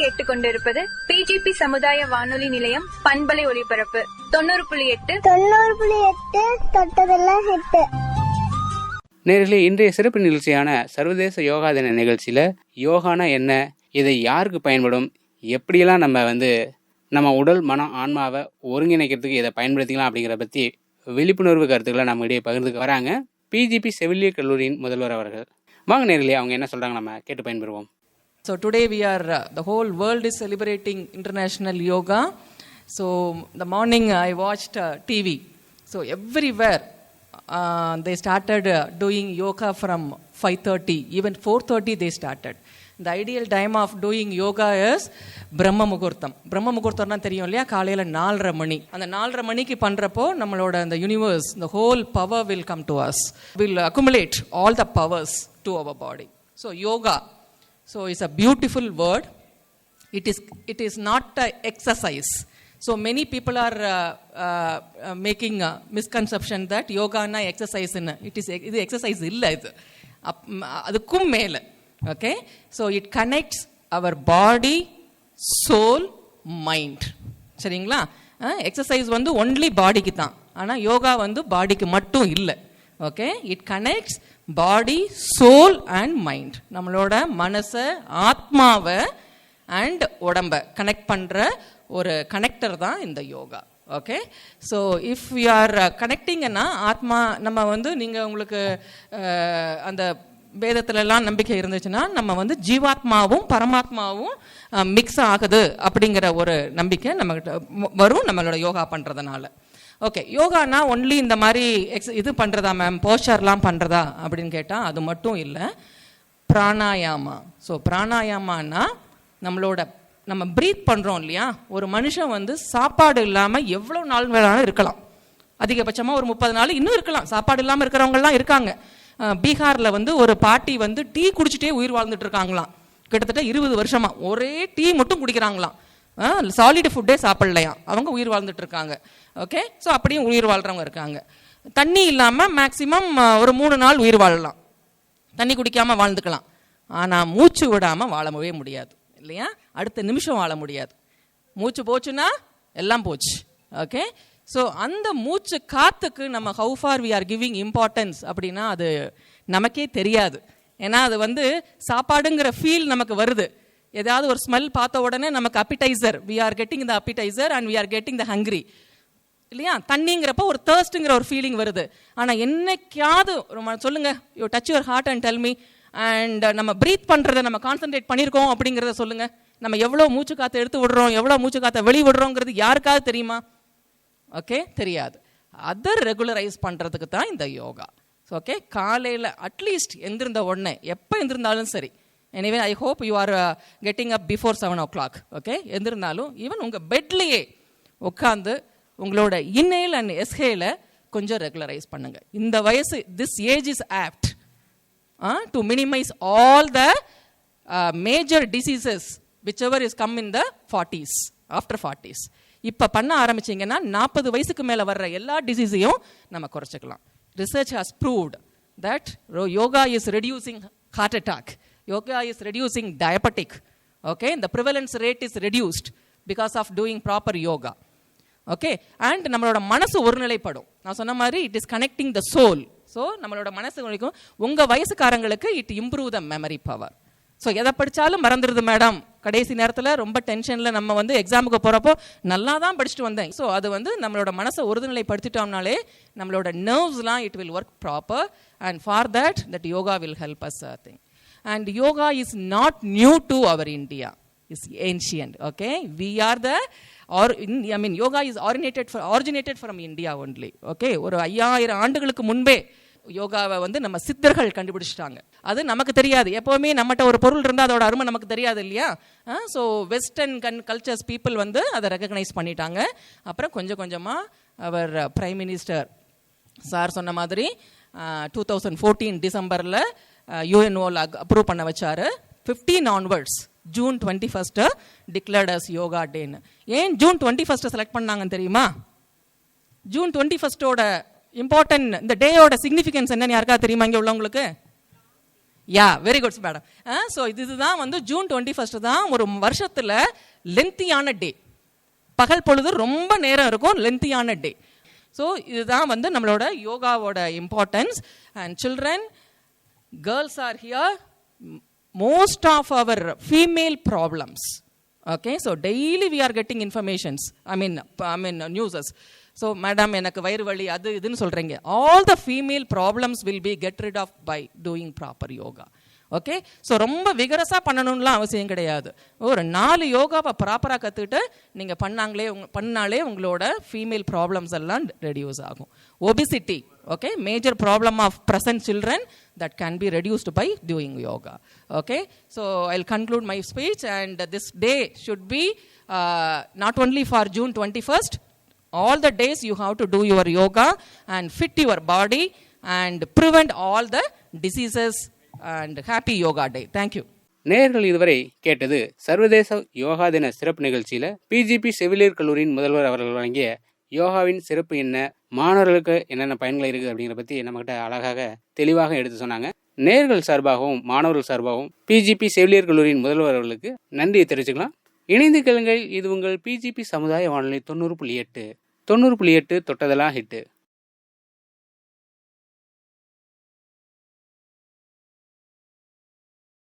கேட்டுக்கொண்டிருப்பது பிஜிபி சமுதாய வானொலி நிலையம் பண்பலை ஒலிபரப்பு 90.8 தொட்டதெல்லாம் ஹிட். நேர்களே, இன்றைய சிறப்பு நிகழ்ச்சியான சர்வதேச யோகா தின நிகழ்ச்சியில் யோகானா என்ன, இதை யாருக்கு பயன்படும், எப்படியெல்லாம் நம்ம உடல் மனம் ஆன்மாவை ஒருங்கிணைக்கிறதுக்கு இதை பயன்படுத்திக்கலாம் அப்படிங்கிற பற்றி விழிப்புணர்வு கருத்துக்களை நம்ம இடையே பகிர்ந்துக்கு வராங்க பிஜிபி செவிலியர் கல்லூரியின் முதல்வர் அவர்கள். வாங்க நேர்களே, அவங்க என்ன சொல்கிறாங்க நம்ம கேட்டு பயன்பெறுவோம். So today we are, the whole world is celebrating International Yoga. So the morning I watched TV. So everywhere they started doing yoga from 5:30, even 4:30 they started. The ideal time of doing yoga is பிரம்ம முகூர்த்தம். பிரம்ம முகூர்த்தம்னா தெரியும் இல்லையா, காலையில் 4:30 மணி. அந்த 4:30 மணிக்கு பண்ணுறப்போ நம்மளோட அந்த universe, the whole power will come to us, will accumulate all the powers to our body. So yoga, so it's a beautiful word. It is not a exercise. So many people are making a misconception that yoga na exercise na. It exercise illa idu. Adukkum mele. Okay? So it connects our body, soul, mind. சரிங்களா? Exercise only பாடிக்கு தான். ஆனால் யோகா பாடிக்கு மட்டும் இல்லை. Okay, it connects body, soul and mind. நம்மளோட மனசை, ஆத்மாவை அண்ட் உடம்பை கனெக்ட் பண்ணுற ஒரு கனெக்டர் தான் இந்த yoga. Okay, so if you are கனெக்டிங்கன்னா ஆத்மா நம்ம நீங்கள் உங்களுக்கு அந்த வேதத்துலலாம் நம்பிக்கை இருந்துச்சுன்னா நம்ம ஜீவாத்மாவும் பரமாத்மாவும் மிக்ஸ் ஆகுது அப்படிங்கிற ஒரு நம்பிக்கை நம்மகிட்ட வரும் நம்மளோட யோகா பண்ணுறதுனால. ஓகே, யோகானா ஒன்லி இந்த மாதிரி இது பண்ணுறதா மேம், போஸ்டர்லாம் பண்ணுறதா அப்படின்னு கேட்டால் அது மட்டும் இல்லை. பிராணாயாமா. ஸோ பிராணாயாமானா நம்ம ப்ரீத் பண்ணுறோம் இல்லையா, ஒரு மனுஷன் சாப்பாடு இல்லாமல் எவ்வளோ நாள் வேணாலும் இருக்கலாம். அதிகபட்சமாக ஒரு 30 நாள் இன்னும் இருக்கலாம். சாப்பாடு இல்லாமல் இருக்கிறவங்கலாம் இருக்காங்க. பீகாரில் ஒரு பாட்டி டீ குடிச்சிட்டே உயிர் வாழ்ந்துட்டு இருக்காங்களாம். கிட்டத்தட்ட 20 வருஷமாக ஒரே டீ மட்டும் குடிக்கிறாங்களாம். சாலிட் ஃபுட்டே சாப்பிடலையாம், அவங்க உயிர் வாழ்ந்துட்டு இருக்காங்க. ஓகே, ஸோ அப்படியும் உயிர் வாழ்கிறவங்க இருக்காங்க. தண்ணி இல்லாமல் மேக்சிமம் ஒரு 3 நாள் உயிர் வாழலாம், தண்ணி குடிக்காமல் வாழ்ந்துக்கலாம். ஆனால் மூச்சு விடாமல் வாழவே முடியாது இல்லையா, அடுத்த நிமிஷம் வாழ முடியாது. மூச்சு போச்சுன்னா எல்லாம் போச்சு. ஓகே, ஸோ அந்த மூச்சு காத்துக்கு நம்ம how far we are giving importance அப்படின்னா அது நமக்கே தெரியாது. ஏன்னா அது சாப்பாடுங்கிற ஃபீல் நமக்கு வருது. ஏதாவது ஒரு ஸ்மெல் பார்த்த உடனே நமக்கு appetizer, we are getting the appetizer and we are getting the hungry இல்லையா. தண்ணிங்கிறப்ப ஒரு தர்ஸ்ட்டுங்கிற ஒரு ஃபீலிங் வருது. ஆனால் என்னைக்காவது சொல்லுங்க, you touch your heart and tell me, and நம்ம ப்ரீத் பண்ணுறதை நம்ம கான்சன்ட்ரேட் பண்ணியிருக்கோம் அப்படிங்கிறத சொல்லுங்க. நம்ம எவ்வளோ மூச்சு காற்றை எடுத்து விடுறோம், எவ்வளோ மூச்சு காற்றை வெளி விடுறோங்கிறது யாருக்காவது தெரியுமா? ஓகே, தெரியாது. அதை ரெகுலரைஸ் பண்ணுறதுக்கு தான் இந்த யோகா. ஓகே, காலையில் அட்லீஸ்ட் எந்திருந்த உடனே, எப்போ எந்திருந்தாலும் சரி, anyway I hope you are getting up before 7 o'clock. Okay, எந்திருந்தாலும் ஈவன் உங்கள் பெட்லேயே உட்காந்து உங்களோட இன்ஹேல் அண்ட் எக்ஸ்ஹேலை கொஞ்சம் ரெகுலரைஸ் பண்ணுங்க. இந்த வயசு, this age is apt to minimise all the major diseases which ever is come in the 40s, after 40s. இப்போ பண்ண ஆரம்பிச்சிங்கன்னா 40 வயசுக்கு மேலே வர்ற எல்லா டிசீஸையும் நம்ம குறைச்சிக்கலாம். Research has proved that yoga is reducing heart attack, yoga is reducing diabetic. Okay, the prevalence rate is reduced because of doing proper yoga. Okay, and நம்மளோட மனசு ஒருநிலைப்படும். நான் சொன்ன மாதிரி it is connecting the soul. So நம்மளோட மனசு வரைக்கும் உங்கள் வயசுக்காரங்களுக்கு it improve the memory power. So எதை படித்தாலும் மறந்துடுது மேடம், கடைசி நேரத்தில் ரொம்ப டென்ஷனில் நம்ம எக்ஸாமுக்கு போகிறப்போ நல்லா தான் படிச்சுட்டு வந்தேன். ஸோ அது நம்மளோட மனசை ஒருநிலைப்படுத்திட்டோம்னாலே நம்மளோட நர்வ்ஸ்லாம் it will work proper, and for that yoga will help us thing. And yoga is not new to our India, it's ancient. Okay, we are the yoga is originated from India only. Okay, ஒரு 5000 ஆண்டுகளுக்கு முன்பே யோகாவை நம்ம சித்தர்கள் கண்டுபிடிச்சிட்டாங்க. அது நமக்கு தெரியாது. எப்போவுமே நம்மகிட்ட ஒரு பொருள் இருந்தால் அதோட அருமை நமக்கு தெரியாது இல்லையா. ஸோ வெஸ்டர்ன் கல்ச்சர்ஸ் பீப்புள் அதை ரெக்கக்னைஸ் பண்ணிட்டாங்க. அப்புறம் கொஞ்சம் கொஞ்சமாக அவர் பிரைம் மினிஸ்டர் சார் சொன்ன மாதிரி 2014 டிசம்பரில் யூஎன்ஓவில் அப்ரூவ் பண்ண வச்சார். 15 onwards June 21 declared as yoga டேன்னு. ஏன் June 21 செலக்ட் பண்ணாங்கன்னு தெரியுமா? June 21 இம்பார்ட்டன்ட், இந்த டேயோட சிக்னிஃபிகன்ஸ் என்னன்னு யாருக்கா தெரியுமா இங்கே உள்ளவங்களுக்கு? Yeah very good madam. So இதுதான் வந்து ஜூன் 21 தான் ஒரு வருஷத்தில் லென்த்தியான டே. பகல் பொழுது ரொம்ப நேரம் இருக்கும், லென்த்தியான டே. ஸோ இதுதான் வந்து நம்மளோட யோகாவோட importance. And children, girls are here. Most of our female problems, okay, so daily we are getting informations, I mean newses. So madam எனக்கு வயிறு வலி அது இதுன்னு சொல்றீங்க, all the female problems will be get rid of by doing proper yoga. Okay, so ரொம்ப விகரஸாக பண்ணணும்லாம் அவசியம் கிடையாது. ஒரு 4 யோகாவை ப்ராப்பராக கற்றுக்கிட்டு நீங்கள் பண்ணாலே உங்களோட ஃபீமேல் ப்ராப்ளம்ஸ் எல்லாம் ரெடியூஸ் ஆகும். Obesity, okay, major problem of present children that can be reduced by doing yoga. Okay, so I'll conclude my speech, and this day should be not only for June 21st, all the days you have to do your yoga and fit your body and prevent all the diseases. And happy yoga day. Thank you. நேயர்கள் இதுவரை கேட்டது சர்வதேச யோகா தின சிறப்பு நிகழ்ச்சியில PGP செவிலியர் கல்லூரியின் முதல்வர் அவர்கள் வழங்கிய யோகாவின் சிறப்பு என்ன, மாணவர்களுக்கு என்னென்ன பயன்கள் இருக்குது அப்படிங்கிற பற்றி நம்மகிட்ட அழகாக தெளிவாக எடுத்து சொன்னாங்க. நேயர்கள் சார்பாகவும் மாணவர்கள் சார்பாகவும் பிஜிபி செவிலியர் கல்லூரியின் முதல்வர் அவர்களுக்கு நன்றியை தெரிவிச்சுக்கலாம். இணைந்து கேளுங்கள், இது உங்கள் பிஜிபி சமுதாய வானொலி 90.8 தொட்டதெல்லாம் ஹிட்டு.